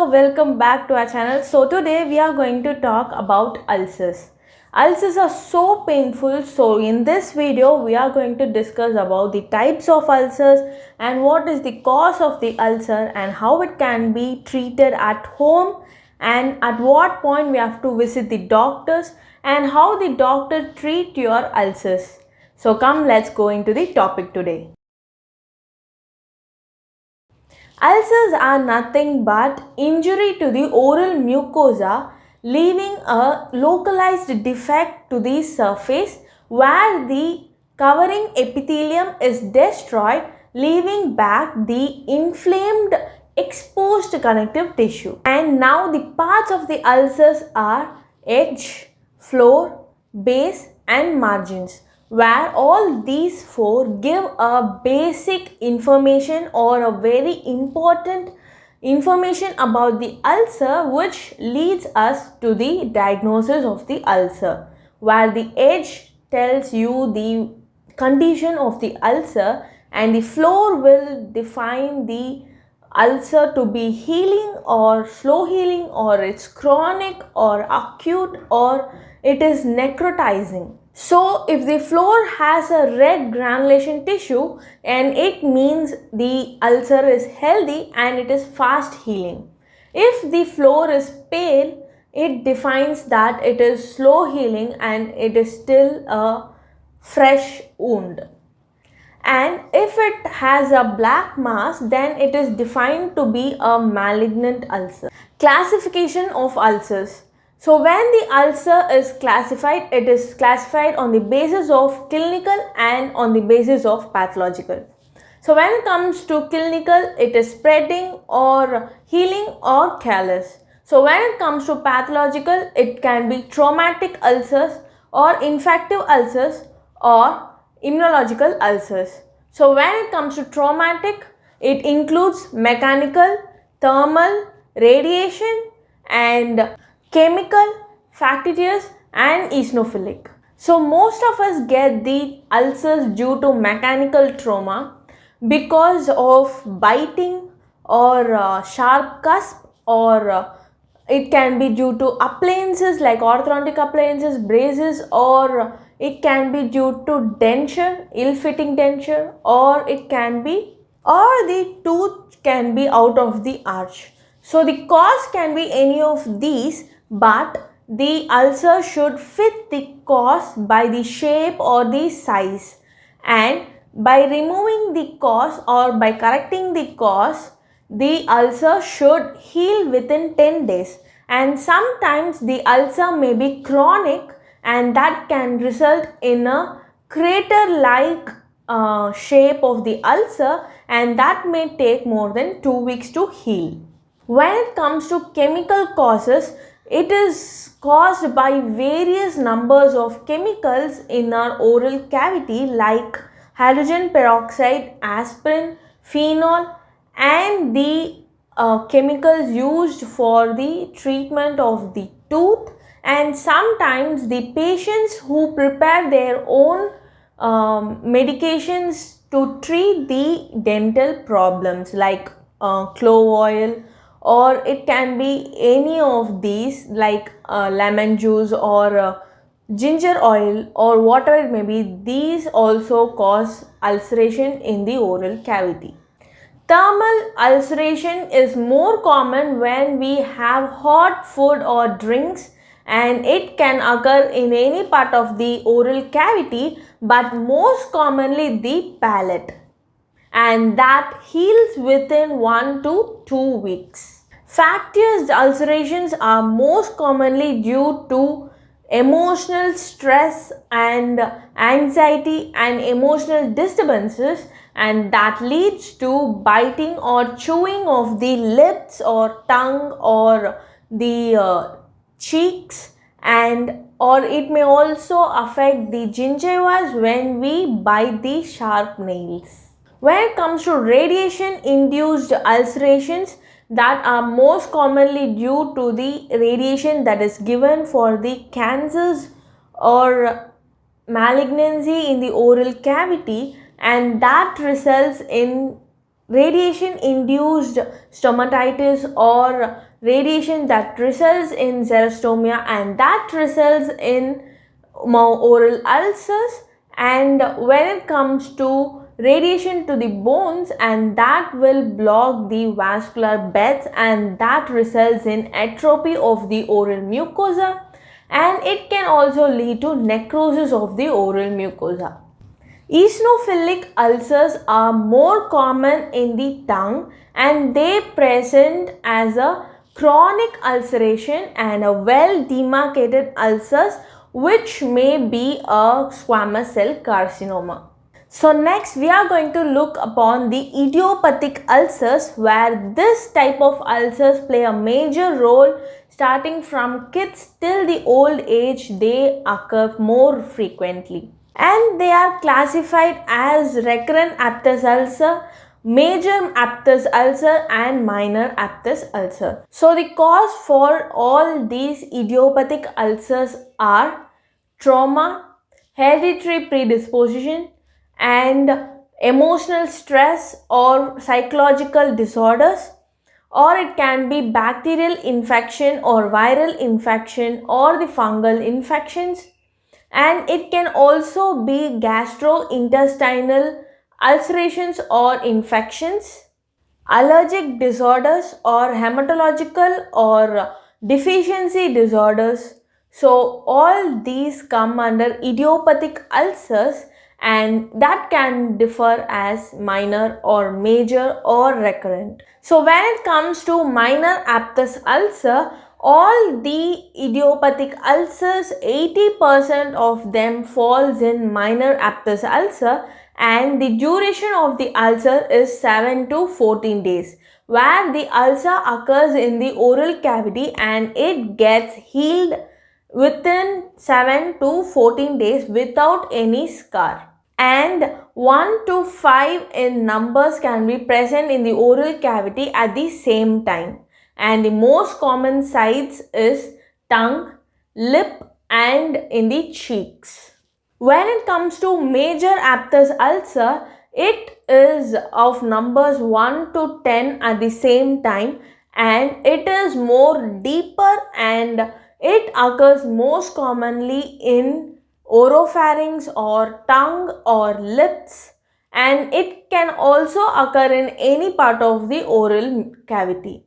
welcome back to our channel. So today we are going to talk about ulcers. Ulcers are so painful, so in this video we are going to discuss about the types of ulcers and what is the cause of the ulcer and how it can be treated at home and at what point we have to visit the doctors and how the doctor treat your ulcers. So come, let's go into the topic today. Ulcers are nothing but injury to the oral mucosa, leaving a localized defect to the surface where the covering epithelium is destroyed, leaving back the inflamed exposed connective tissue. And now the parts of the ulcers are edge, floor, base and margins, where all these four give a basic information or a very important information about the ulcer, which leads us to the diagnosis of the ulcer, where the edge tells you the condition of the ulcer and the floor will define the ulcer to be healing or slow healing, or it's chronic or acute, or it is necrotizing. So if the floor has a red granulation tissue, and it means the ulcer is healthy and it is fast healing. If the floor is pale, it defines that it is slow healing and it is still a fresh wound. And if it has a black mass, then it is defined to be a malignant ulcer. Classification of ulcers. So when the ulcer is classified, it is classified on the basis of clinical and on the basis of pathological. So when it comes to clinical, it is spreading or healing or callus. So when it comes to pathological, it can be traumatic ulcers or infective ulcers or immunological ulcers. So when it comes to traumatic, it includes mechanical, thermal, radiation and chemical, factitious and eosinophilic. So most of us get the ulcers due to mechanical trauma because of biting or sharp cusp, or it can be due to appliances like orthodontic appliances, braces, or it can be due to denture, ill-fitting denture, or it can be, or the tooth can be out of the arch. So the cause can be any of these, but the ulcer should fit the cause by the shape or the size, and by removing the cause or by correcting the cause, the ulcer should heal within 10 days. And sometimes the ulcer may be chronic, and that can result in a crater-like shape of the ulcer, and that may take more than 2 weeks to heal. When it comes to chemical causes, it is caused by various numbers of chemicals in our oral cavity like hydrogen peroxide, aspirin, phenol, and the chemicals used for the treatment of the tooth. And sometimes the patients who prepare their own medications to treat the dental problems like clove oil, or it can be any of these like lemon juice or ginger oil or whatever it may be. These also cause ulceration in the oral cavity. Thermal ulceration is more common when we have hot food or drinks, and it can occur in any part of the oral cavity, but most commonly the palate, and that heals within 1 to 2 weeks. Factitious ulcerations are most commonly due to emotional stress and anxiety and emotional disturbances, and that leads to biting or chewing of the lips or tongue or the cheeks, and or it may also affect the gingivas when we bite the sharp nails. When it comes to radiation induced ulcerations, that are most commonly due to the radiation that is given for the cancers or malignancy in the oral cavity, and that results in radiation induced stomatitis or radiation that results in xerostomia, and that results in oral ulcers. And when it comes to radiation to the bones, and that will block the vascular beds, and that results in atrophy of the oral mucosa, and it can also lead to necrosis of the oral mucosa. Eosinophilic ulcers are more common in the tongue, and they present as a chronic ulceration and a well demarcated ulcers, which may be a squamous cell carcinoma. So next we are going to look upon the idiopathic ulcers, where this type of ulcers play a major role starting from kids till the old age. They occur more frequently, and they are classified as recurrent aphthous ulcer, major aphthous ulcer, and minor aphthous ulcer. So the cause for all these idiopathic ulcers are trauma, hereditary predisposition, and emotional stress or psychological disorders, or it can be bacterial infection or viral infection or the fungal infections, and it can also be gastrointestinal ulcerations or infections, allergic disorders, or hematological or deficiency disorders. So all these come under idiopathic ulcers, and that can differ as minor or major or recurrent. So when it comes to minor aphthous ulcer, all the idiopathic ulcers, 80% of them falls in minor aphthous ulcer, and the duration of the ulcer is 7 to 14 days, where the ulcer occurs in the oral cavity and it gets healed within 7 to 14 days without any scar. And 1 to 5 in numbers can be present in the oral cavity at the same time, and the most common sites is tongue, lip, and in the cheeks. When it comes to major aphthous ulcer, it is of numbers 1 to 10 at the same time, and it is more deeper, and it occurs most commonly in oropharynx or tongue or lips, and it can also occur in any part of the oral cavity,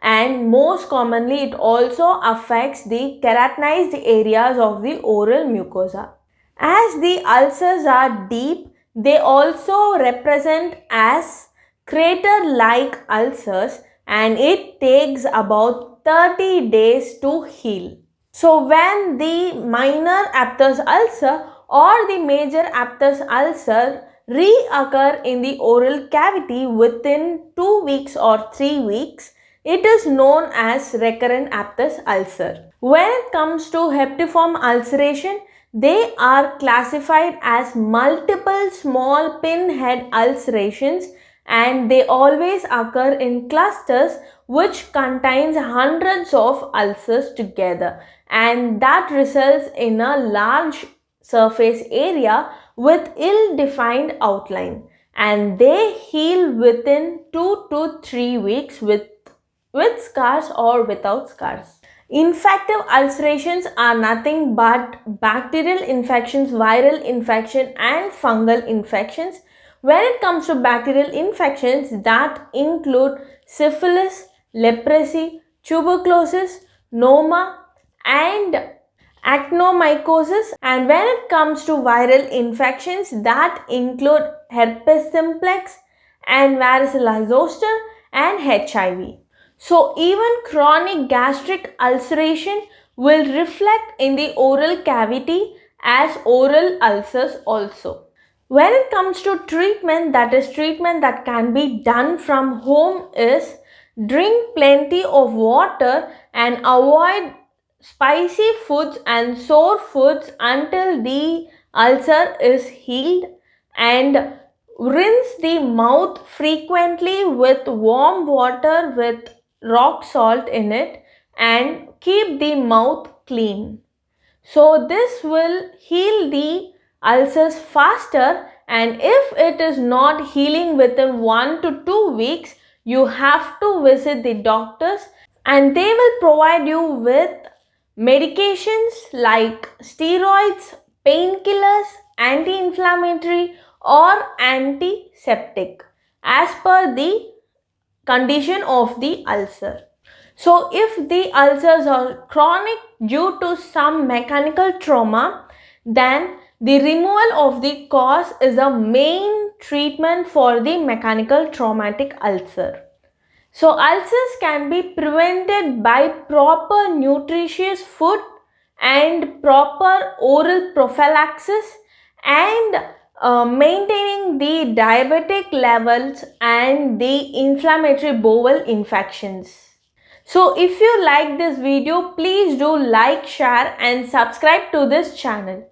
and most commonly it also affects the keratinized areas of the oral mucosa. As the ulcers are deep, they also represent as crater-like ulcers, and it takes about 30 days to heal. So when the minor aphthous ulcer or the major aphthous ulcer reoccur in the oral cavity within 2 weeks or 3 weeks, it is known as recurrent aphthous ulcer. When it comes to hepatiform ulceration, they are classified as multiple small pinhead ulcerations, and they always occur in clusters which contains hundreds of ulcers together, and that results in a large surface area with ill-defined outline, and they heal within 2 to 3 weeks with scars or without scars. Infective ulcerations are nothing but bacterial infections, viral infection, and fungal infections. When it comes to bacterial infections, that include syphilis, leprosy, tuberculosis, pneuma, and actinomycosis. And when it comes to viral infections, that include herpes simplex and varicella zoster and HIV. So even chronic gastric ulceration will reflect in the oral cavity as oral ulcers also. When it comes to treatment, that is treatment that can be done from home, is drink plenty of water and avoid spicy foods and sour foods until the ulcer is healed, and rinse the mouth frequently with warm water with rock salt in it, and keep the mouth clean. So this will heal the ulcers faster, and if it is not healing within 1 to 2 weeks, you have to visit the doctors and they will provide you with medications like steroids, painkillers, anti-inflammatory or antiseptic as per the condition of the ulcer. So if the ulcers are chronic due to some mechanical trauma, then the removal of the cause is a main treatment for the mechanical traumatic ulcer. So ulcers can be prevented by proper nutritious food and proper oral prophylaxis and maintaining the diabetic levels and the inflammatory bowel infections. So if you like this video, please do like, share and subscribe to this channel.